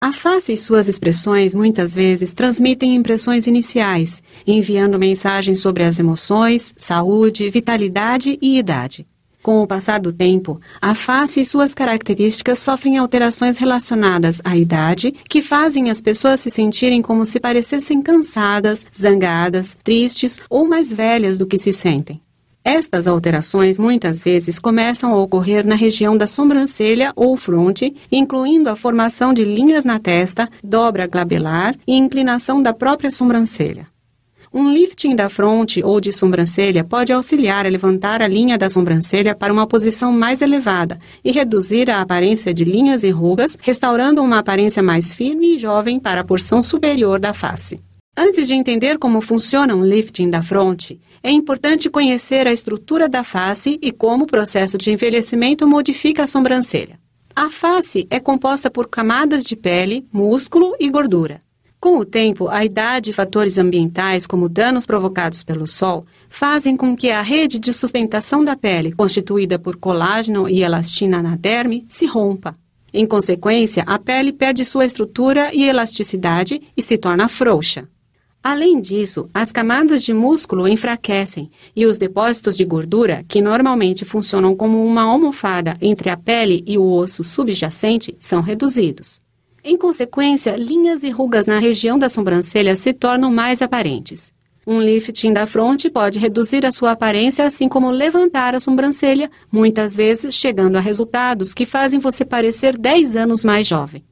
A face e suas expressões muitas vezes transmitem impressões iniciais, enviando mensagens sobre as emoções, saúde, vitalidade e idade. Com o passar do tempo, a face e suas características sofrem alterações relacionadas à idade que fazem as pessoas se sentirem como se parecessem cansadas, zangadas, tristes ou mais velhas do que se sentem. Estas alterações muitas vezes começam a ocorrer na região da sobrancelha ou fronte, incluindo a formação de linhas na testa, dobra glabelar e inclinação da própria sobrancelha. Um lifting da fronte ou de sobrancelha pode auxiliar a levantar a linha da sobrancelha para uma posição mais elevada e reduzir a aparência de linhas e rugas, restaurando uma aparência mais firme e jovem para a porção superior da face. Antes de entender como funciona um lifting da fronte, é importante conhecer a estrutura da face e como o processo de envelhecimento modifica a sobrancelha. A face é composta por camadas de pele, músculo e gordura. Com o tempo, a idade e fatores ambientais, como danos provocados pelo sol, fazem com que a rede de sustentação da pele, constituída por colágeno e elastina na derme, se rompa. Em consequência, a pele perde sua estrutura e elasticidade e se torna frouxa. Além disso, as camadas de músculo enfraquecem e os depósitos de gordura, que normalmente funcionam como uma almofada entre a pele e o osso subjacente, são reduzidos. Em consequência, linhas e rugas na região da sobrancelha se tornam mais aparentes. Um lifting da fronte pode reduzir a sua aparência, assim como levantar a sobrancelha, muitas vezes chegando a resultados que fazem você parecer 10 anos mais jovem.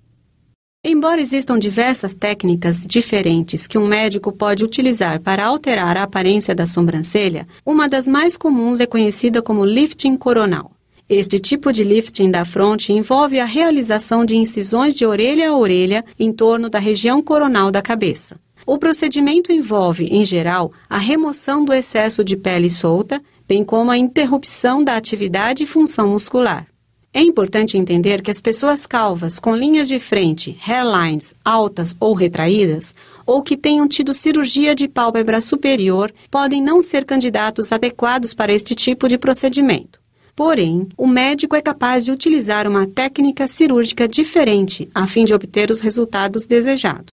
Embora existam diversas técnicas diferentes que um médico pode utilizar para alterar a aparência da sobrancelha, uma das mais comuns é conhecida como lifting coronal. Este tipo de lifting da fronte envolve a realização de incisões de orelha a orelha em torno da região coronal da cabeça. O procedimento envolve, em geral, a remoção do excesso de pele solta, bem como a interrupção da atividade e função muscular. É importante entender que as pessoas calvas com linhas de frente, hairlines, altas ou retraídas, ou que tenham tido cirurgia de pálpebra superior, podem não ser candidatos adequados para este tipo de procedimento. Porém, o médico é capaz de utilizar uma técnica cirúrgica diferente a fim de obter os resultados desejados.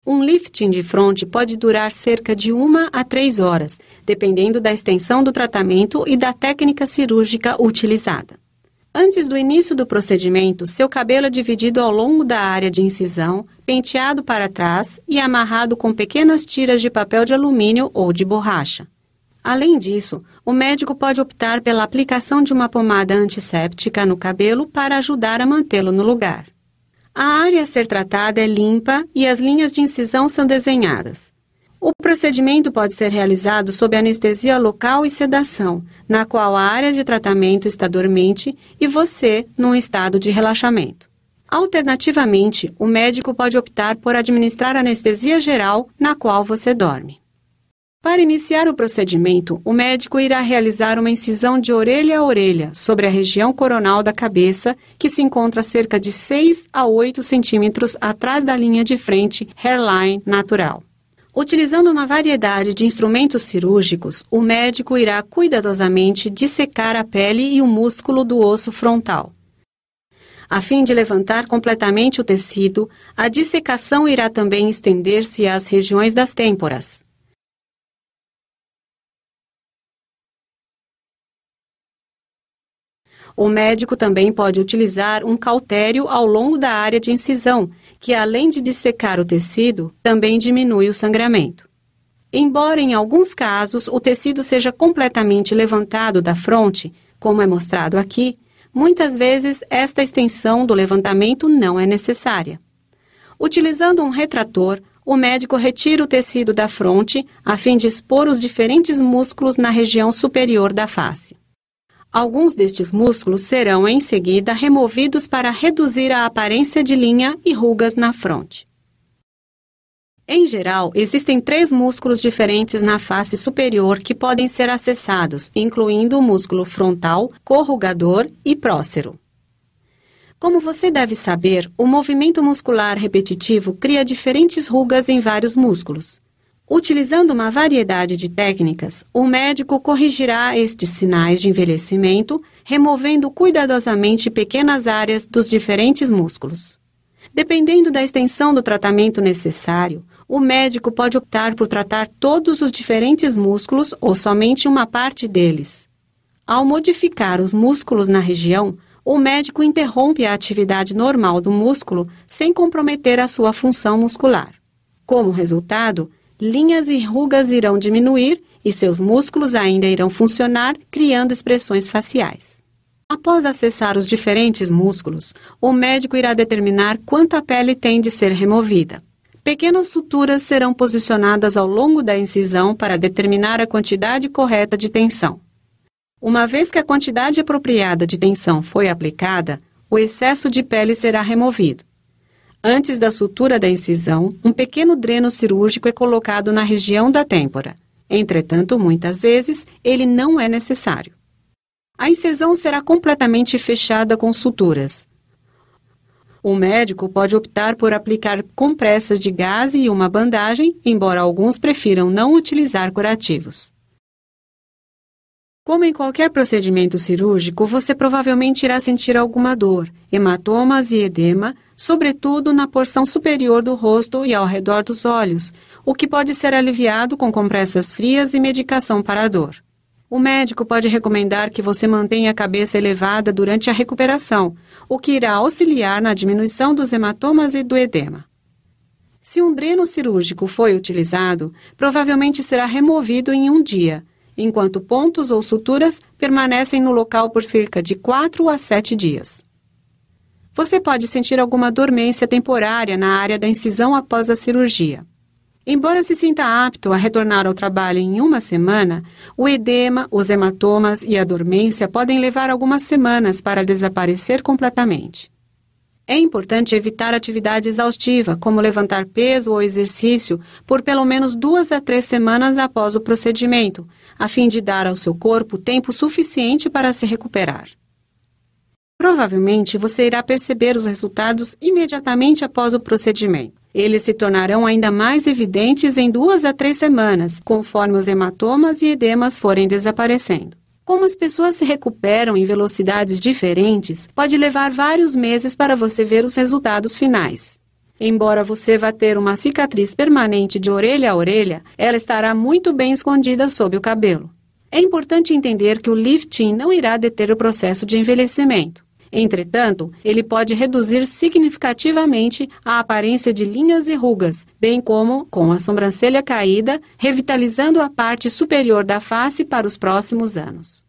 Um lifting de fronte pode durar cerca de 1 a 3 horas, dependendo da extensão do tratamento e da técnica cirúrgica utilizada. Antes do início do procedimento, seu cabelo é dividido ao longo da área de incisão, penteado para trás e amarrado com pequenas tiras de papel de alumínio ou de borracha. Além disso, o médico pode optar pela aplicação de uma pomada antisséptica no cabelo para ajudar a mantê-lo no lugar. A área a ser tratada é limpa e as linhas de incisão são desenhadas. O procedimento pode ser realizado sob anestesia local e sedação, na qual a área de tratamento está dormente e você num estado de relaxamento. Alternativamente, o médico pode optar por administrar anestesia geral, na qual você dorme. Para iniciar o procedimento, o médico irá realizar uma incisão de orelha a orelha sobre a região coronal da cabeça, que se encontra cerca de 6 a 8 centímetros atrás da linha de frente hairline natural. Utilizando uma variedade de instrumentos cirúrgicos, o médico irá cuidadosamente dissecar a pele e o músculo do osso frontal. A fim de levantar completamente o tecido, a dissecação irá também estender-se às regiões das têmporas. O médico também pode utilizar um cautério ao longo da área de incisão, que além de dissecar o tecido, também diminui o sangramento. Embora em alguns casos o tecido seja completamente levantado da fronte, como é mostrado aqui, muitas vezes esta extensão do levantamento não é necessária. Utilizando um retrator, o médico retira o tecido da fronte a fim de expor os diferentes músculos na região superior da face. Alguns destes músculos serão, em seguida, removidos para reduzir a aparência de linha e rugas na fronte. Em geral, existem 3 músculos diferentes na face superior que podem ser acessados, incluindo o músculo frontal, corrugador e prócero. Como você deve saber, o movimento muscular repetitivo cria diferentes rugas em vários músculos. Utilizando uma variedade de técnicas, o médico corrigirá estes sinais de envelhecimento, removendo cuidadosamente pequenas áreas dos diferentes músculos. Dependendo da extensão do tratamento necessário, o médico pode optar por tratar todos os diferentes músculos ou somente uma parte deles. Ao modificar os músculos na região, o médico interrompe a atividade normal do músculo sem comprometer a sua função muscular. Como resultado, linhas e rugas irão diminuir e seus músculos ainda irão funcionar, criando expressões faciais. Após acessar os diferentes músculos, o médico irá determinar quanta pele tem de ser removida. Pequenas suturas serão posicionadas ao longo da incisão para determinar a quantidade correta de tensão. Uma vez que a quantidade apropriada de tensão foi aplicada, o excesso de pele será removido. Antes da sutura da incisão, um pequeno dreno cirúrgico é colocado na região da têmpora. Entretanto, muitas vezes, ele não é necessário. A incisão será completamente fechada com suturas. O médico pode optar por aplicar compressas de gás e uma bandagem, embora alguns prefiram não utilizar curativos. Como em qualquer procedimento cirúrgico, você provavelmente irá sentir alguma dor, hematomas e edema, sobretudo na porção superior do rosto e ao redor dos olhos, o que pode ser aliviado com compressas frias e medicação para a dor. O médico pode recomendar que você mantenha a cabeça elevada durante a recuperação, o que irá auxiliar na diminuição dos hematomas e do edema. Se um dreno cirúrgico foi utilizado, provavelmente será removido em um dia, enquanto pontos ou suturas permanecem no local por cerca de 4 a 7 dias. Você pode sentir alguma dormência temporária na área da incisão após a cirurgia. Embora se sinta apto a retornar ao trabalho em uma semana, o edema, os hematomas e a dormência podem levar algumas semanas para desaparecer completamente. É importante evitar atividade exaustiva, como levantar peso ou exercício, por pelo menos 2 a 3 semanas após o procedimento, a fim de dar ao seu corpo tempo suficiente para se recuperar. Provavelmente você irá perceber os resultados imediatamente após o procedimento. Eles se tornarão ainda mais evidentes em 2 a 3 semanas, conforme os hematomas e edemas forem desaparecendo. Como as pessoas se recuperam em velocidades diferentes, pode levar vários meses para você ver os resultados finais. Embora você vá ter uma cicatriz permanente de orelha a orelha, ela estará muito bem escondida sob o cabelo. É importante entender que o lifting não irá deter o processo de envelhecimento. Entretanto, ele pode reduzir significativamente a aparência de linhas e rugas, bem como com a sobrancelha caída, revitalizando a parte superior da face para os próximos anos.